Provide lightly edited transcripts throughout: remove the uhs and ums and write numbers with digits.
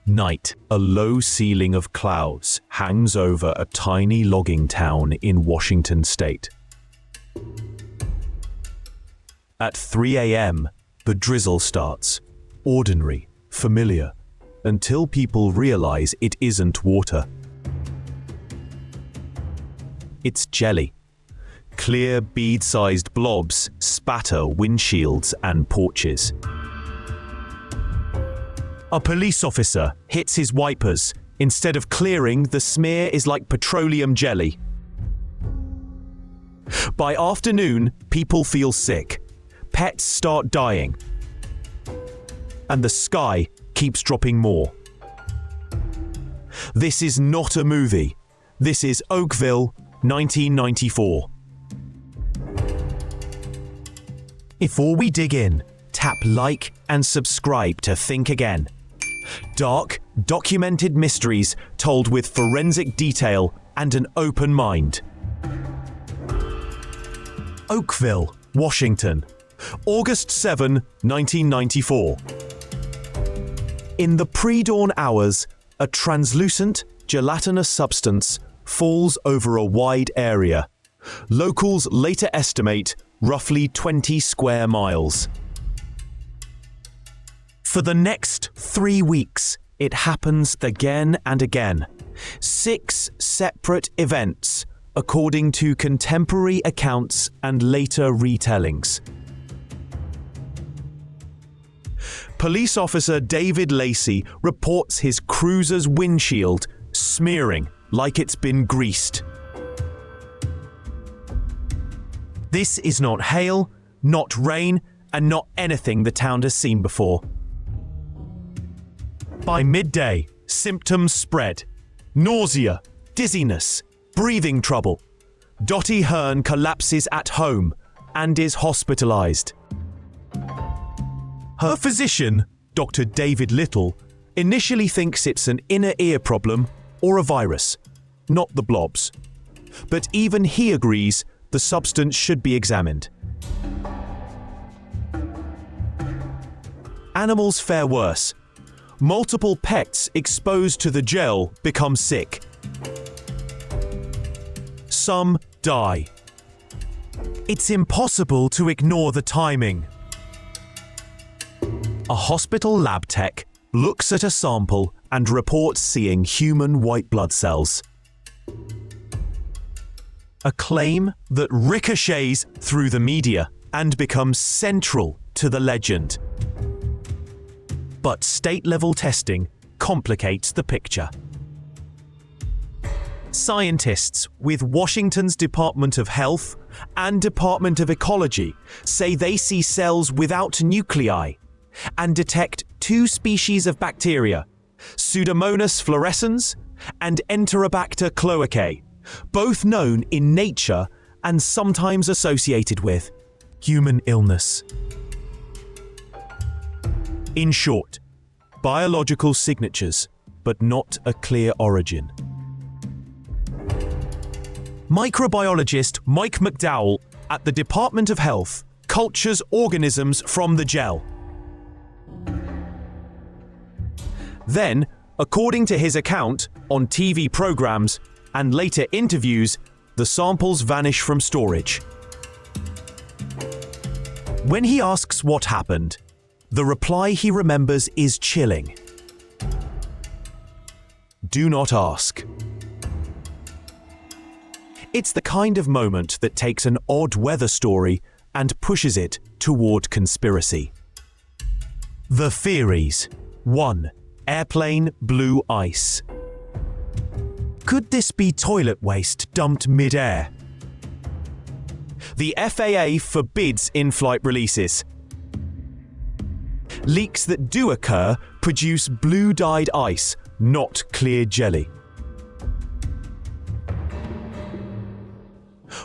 Night. A low ceiling of clouds hangs over a tiny logging town in Washington state. At 3 a.m., the drizzle starts. Ordinary, familiar, until people realize it isn't water. It's jelly. Clear, bead-sized blobs spatter windshields and porches. A police officer hits his wipers. Instead of clearing, the smear is like petroleum jelly. By afternoon, people feel sick. Pets start dying. And the sky keeps dropping more. This is not a movie. This is Oakville, 1994. Before we dig in, tap like and subscribe to think again. Dark, documented mysteries told with forensic detail and an open mind. Oakville, Washington, August 7, 1994. In the pre-dawn hours, a translucent, gelatinous substance falls over a wide area. Locals later estimate roughly 20 square miles. For the next 3 weeks, it happens again and again. 6 separate events, according to contemporary accounts and later retellings. Police officer David Lacey reports his cruiser's windshield smearing like it's been greased. This is not hail, not rain, and not anything the town has seen before. By midday, symptoms spread. Nausea, dizziness, breathing trouble. Dottie Hearn collapses at home and is hospitalized. Her physician, Dr. David Little, initially thinks it's an inner ear problem or a virus, not the blobs. But even he agrees the substance should be examined. Animals fare worse. Multiple pets exposed to the gel become sick. Some die. It's impossible to ignore the timing. A hospital lab tech looks at a sample and reports seeing human white blood cells. A claim that ricochets through the media and becomes central to the legend. But state-level testing complicates the picture. Scientists with Washington's Department of Health and Department of Ecology say they see cells without nuclei and detect 2 species of bacteria, Pseudomonas fluorescens and Enterobacter cloacae, both known in nature and sometimes associated with human illness. In short, biological signatures, but not a clear origin. Microbiologist Mike McDowell at the Department of Health cultures organisms from the gel. Then, according to his account on TV programs and later interviews, the samples vanish from storage. When he asks what happened, the reply he remembers is chilling. Do not ask. It's the kind of moment that takes an odd weather story and pushes it toward conspiracy. The theories. 1. Airplane blue ice. Could this be toilet waste dumped mid-air? The FAA forbids in-flight releases. Leaks that do occur produce blue-dyed ice, not clear jelly.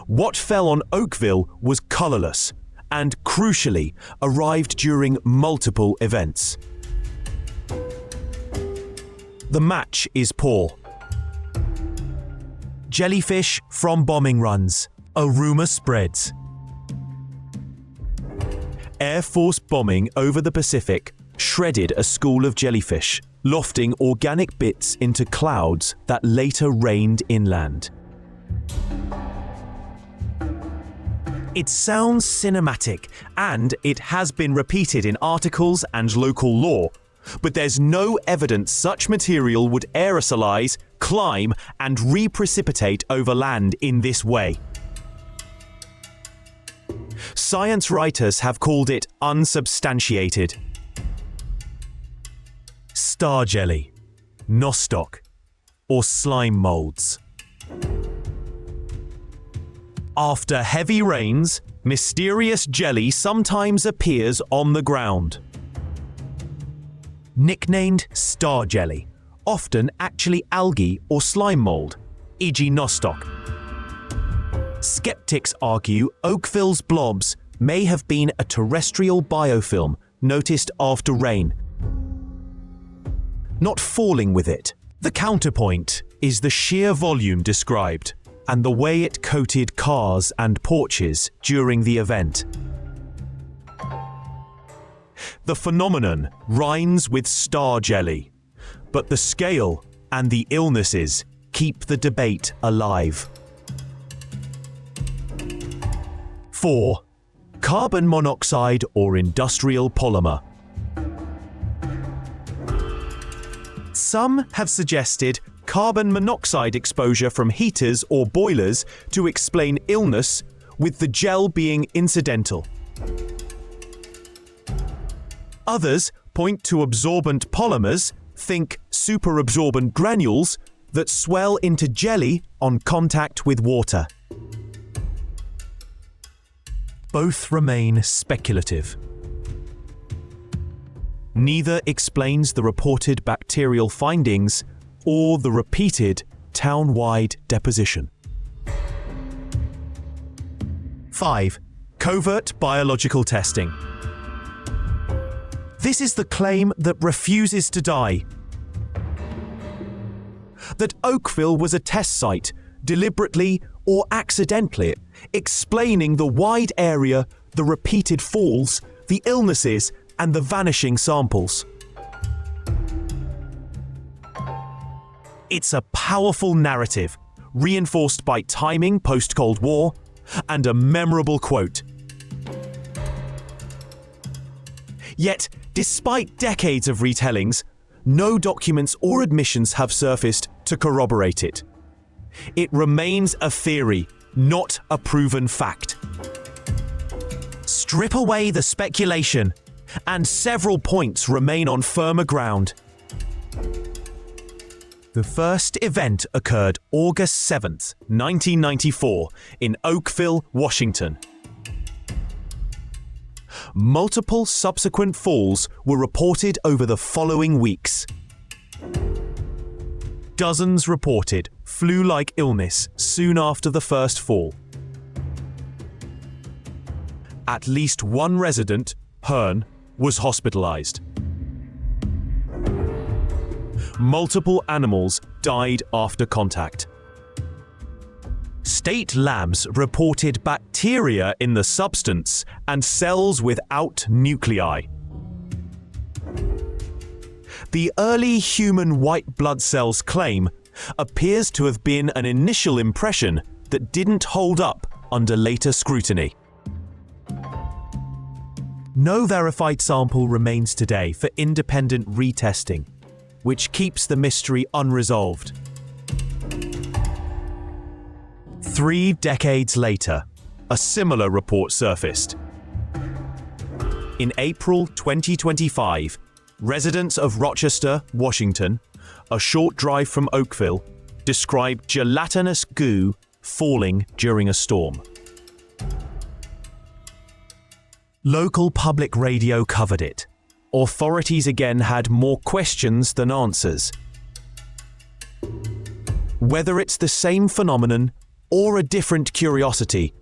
What fell on Oakville was colorless and, crucially, arrived during multiple events. The match is poor. Jellyfish from bombing runs. A rumor spreads. Air Force bombing over the Pacific shredded a school of jellyfish, lofting organic bits into clouds that later rained inland. It sounds cinematic, and it has been repeated in articles and local law, but there's no evidence such material would aerosolize, climb, and reprecipitate over land in this way. Science writers have called it unsubstantiated. Star jelly, nostoc, or slime molds. After heavy rains, mysterious jelly sometimes appears on the ground. Nicknamed star jelly, often actually algae or slime mold, e.g. nostoc. Skeptics argue Oakville's blobs may have been a terrestrial biofilm noticed after rain, not falling with it. The counterpoint is the sheer volume described and the way it coated cars and porches during the event. The phenomenon rhymes with star jelly, but the scale and the illnesses keep the debate alive. 4. Carbon monoxide or industrial polymer. Some have suggested carbon monoxide exposure from heaters or boilers to explain illness, with the gel being incidental. Others point to absorbent polymers, think superabsorbent granules, that swell into jelly on contact with water. Both remain speculative. Neither explains the reported bacterial findings or the repeated town-wide deposition. 5. Covert biological testing. This is the claim that refuses to die. That Oakville was a test site, deliberately or accidentally, explaining the wide area, the repeated falls, the illnesses, and the vanishing samples. It's a powerful narrative, reinforced by timing post-Cold War, and a memorable quote. Yet, despite decades of retellings, no documents or admissions have surfaced to corroborate it. It remains a theory, not a proven fact. Strip away the speculation, and several points remain on firmer ground. The first event occurred August 7th, 1994, in Oakville, Washington. Multiple subsequent falls were reported over the following weeks. Dozens reported flu-like illness soon after the first fall. At least one resident, Hearn, was hospitalized. Multiple animals died after contact. State labs reported bacteria in the substance and cells without nuclei. The early human white blood cells claim appears to have been an initial impression that didn't hold up under later scrutiny. No verified sample remains today for independent retesting, which keeps the mystery unresolved. 3 decades later, a similar report surfaced. In April 2025, residents of Rochester, Washington, a short drive from Oakville, described gelatinous goo falling during a storm. Local public radio covered it. Authorities again had more questions than answers. Whether it's the same phenomenon or a different curiosity,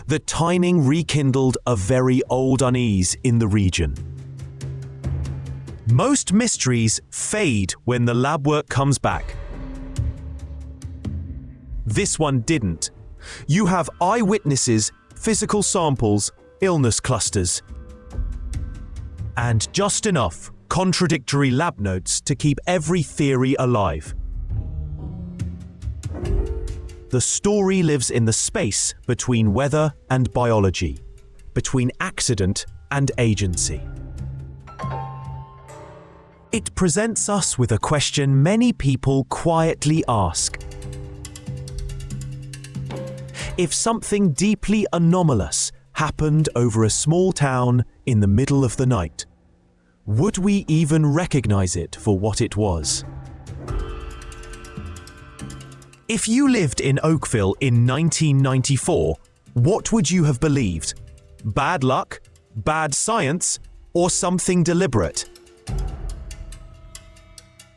the timing rekindled a very old unease in the region. Most mysteries fade when the lab work comes back. This one didn't. You have eyewitnesses, physical samples, illness clusters, and just enough contradictory lab notes to keep every theory alive. The story lives in the space between weather and biology, between accident and agency. It presents us with a question many people quietly ask. If something deeply anomalous happened over a small town in the middle of the night, would we even recognize it for what it was? If you lived in Oakville in 1994, what would you have believed? Bad luck, bad science, or something deliberate?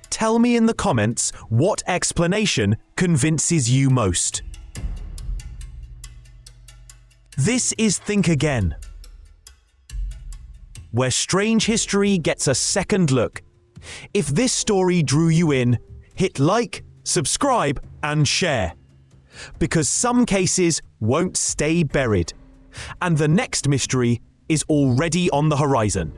Tell me in the comments what explanation convinces you most. This is Think Again, where strange history gets a second look. If this story drew you in, hit like, subscribe, and share. Because some cases won't stay buried, and the next mystery is already on the horizon.